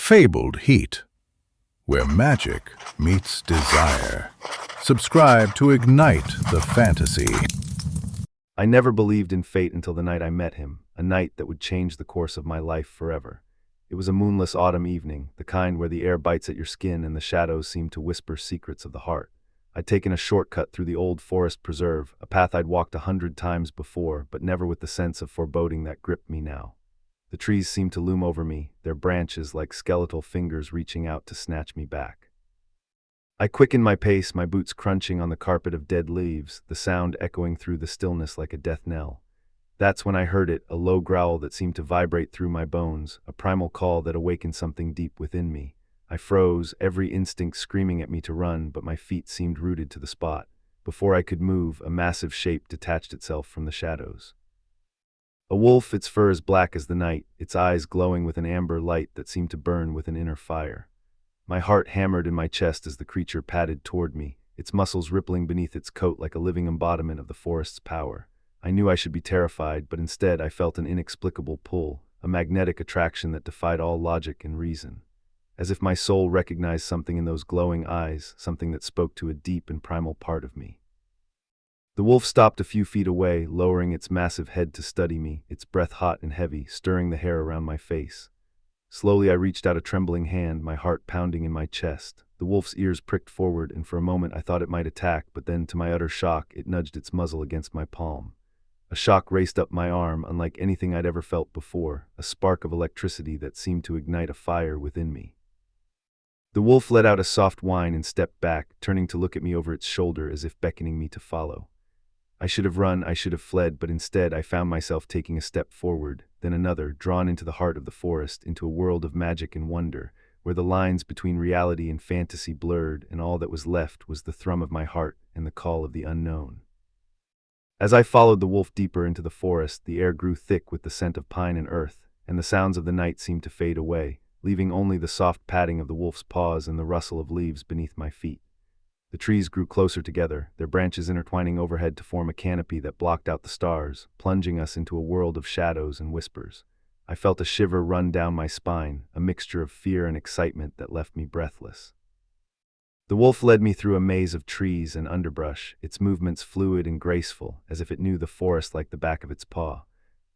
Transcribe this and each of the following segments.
fabled heat, where magic meets desire. Subscribe to ignite the fantasy. I never believed in fate until the night I met him, a night that would change the course of my life forever. It was a moonless autumn evening, the kind where the air bites at your skin and the shadows seem to whisper secrets of the heart. I'd taken a shortcut through the old forest preserve, a path I'd walked 100 times before, but never with the sense of foreboding that gripped me now. The trees seemed to loom over me, their branches like skeletal fingers reaching out to snatch me back. I quickened my pace, my boots crunching on the carpet of dead leaves, the sound echoing through the stillness like a death knell. That's when I heard it, a low growl that seemed to vibrate through my bones, a primal call that awakened something deep within me. I froze, every instinct screaming at me to run, but my feet seemed rooted to the spot. Before I could move, a massive shape detached itself from the shadows. A wolf, its fur as black as the night, its eyes glowing with an amber light that seemed to burn with an inner fire. My heart hammered in my chest as the creature padded toward me, its muscles rippling beneath its coat like a living embodiment of the forest's power. I knew I should be terrified, but instead I felt an inexplicable pull, a magnetic attraction that defied all logic and reason. As if my soul recognized something in those glowing eyes, something that spoke to a deep and primal part of me. The wolf stopped a few feet away, lowering its massive head to study me, its breath hot and heavy, stirring the hair around my face. Slowly I reached out a trembling hand, my heart pounding in my chest. The wolf's ears pricked forward, and for a moment I thought it might attack, but then, to my utter shock, it nudged its muzzle against my palm. A shock raced up my arm, unlike anything I'd ever felt before, a spark of electricity that seemed to ignite a fire within me. The wolf let out a soft whine and stepped back, turning to look at me over its shoulder as if beckoning me to follow. I should have run, I should have fled, but instead I found myself taking a step forward, then another, drawn into the heart of the forest, into a world of magic and wonder, where the lines between reality and fantasy blurred, and all that was left was the thrum of my heart and the call of the unknown. As I followed the wolf deeper into the forest, the air grew thick with the scent of pine and earth, and the sounds of the night seemed to fade away, leaving only the soft padding of the wolf's paws and the rustle of leaves beneath my feet. The trees grew closer together, their branches intertwining overhead to form a canopy that blocked out the stars, plunging us into a world of shadows and whispers. I felt a shiver run down my spine, a mixture of fear and excitement that left me breathless. The wolf led me through a maze of trees and underbrush, its movements fluid and graceful, as if it knew the forest like the back of its paw.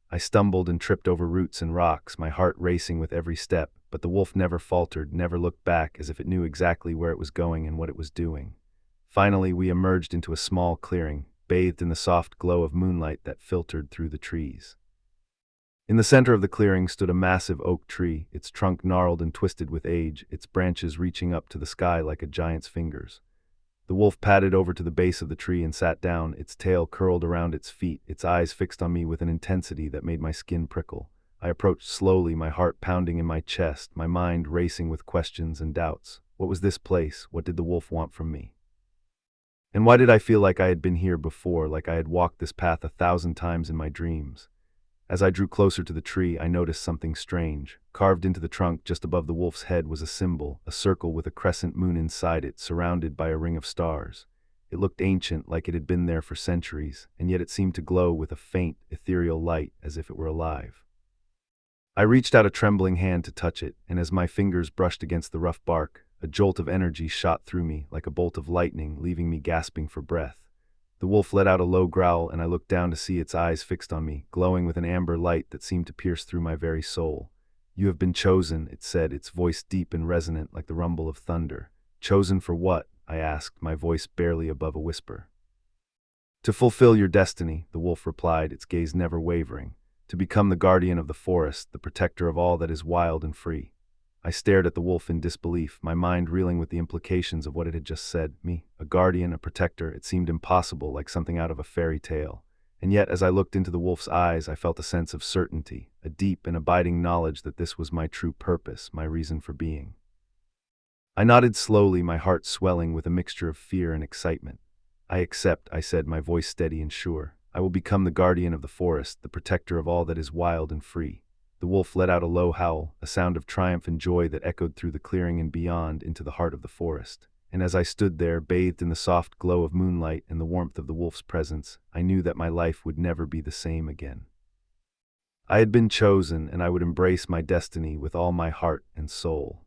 I stumbled and tripped over roots and rocks, my heart racing with every step, but the wolf never faltered, never looked back, as if it knew exactly where it was going and what it was doing. Finally, we emerged into a small clearing, bathed in the soft glow of moonlight that filtered through the trees. In the center of the clearing stood a massive oak tree, its trunk gnarled and twisted with age, its branches reaching up to the sky like a giant's fingers. The wolf padded over to the base of the tree and sat down, its tail curled around its feet, its eyes fixed on me with an intensity that made my skin prickle. I approached slowly, my heart pounding in my chest, my mind racing with questions and doubts. What was this place? What did the wolf want from me? And why did I feel like I had been here before, like I had walked this path 1,000 times in my dreams? As I drew closer to the tree, I noticed something strange. Carved into the trunk just above the wolf's head was a symbol, a circle with a crescent moon inside it, surrounded by a ring of stars. It looked ancient, like it had been there for centuries, and yet it seemed to glow with a faint, ethereal light, as if it were alive. I reached out a trembling hand to touch it, and as my fingers brushed against the rough bark, a jolt of energy shot through me, like a bolt of lightning, leaving me gasping for breath. The wolf let out a low growl, and I looked down to see its eyes fixed on me, glowing with an amber light that seemed to pierce through my very soul. "You have been chosen," it said, its voice deep and resonant like the rumble of thunder. "Chosen for what?" I asked, my voice barely above a whisper. "To fulfill your destiny," the wolf replied, its gaze never wavering. "To become the guardian of the forest, the protector of all that is wild and free." I stared at the wolf in disbelief, my mind reeling with the implications of what it had just said. Me, a guardian, a protector, it seemed impossible, like something out of a fairy tale. And yet, as I looked into the wolf's eyes, I felt a sense of certainty, a deep and abiding knowledge that this was my true purpose, my reason for being. I nodded slowly, my heart swelling with a mixture of fear and excitement. "I accept," I said, my voice steady and sure. "I will become the guardian of the forest, the protector of all that is wild and free." The wolf let out a low howl, a sound of triumph and joy that echoed through the clearing and beyond into the heart of the forest. And as I stood there, bathed in the soft glow of moonlight and the warmth of the wolf's presence, I knew that my life would never be the same again. I had been chosen, and I would embrace my destiny with all my heart and soul.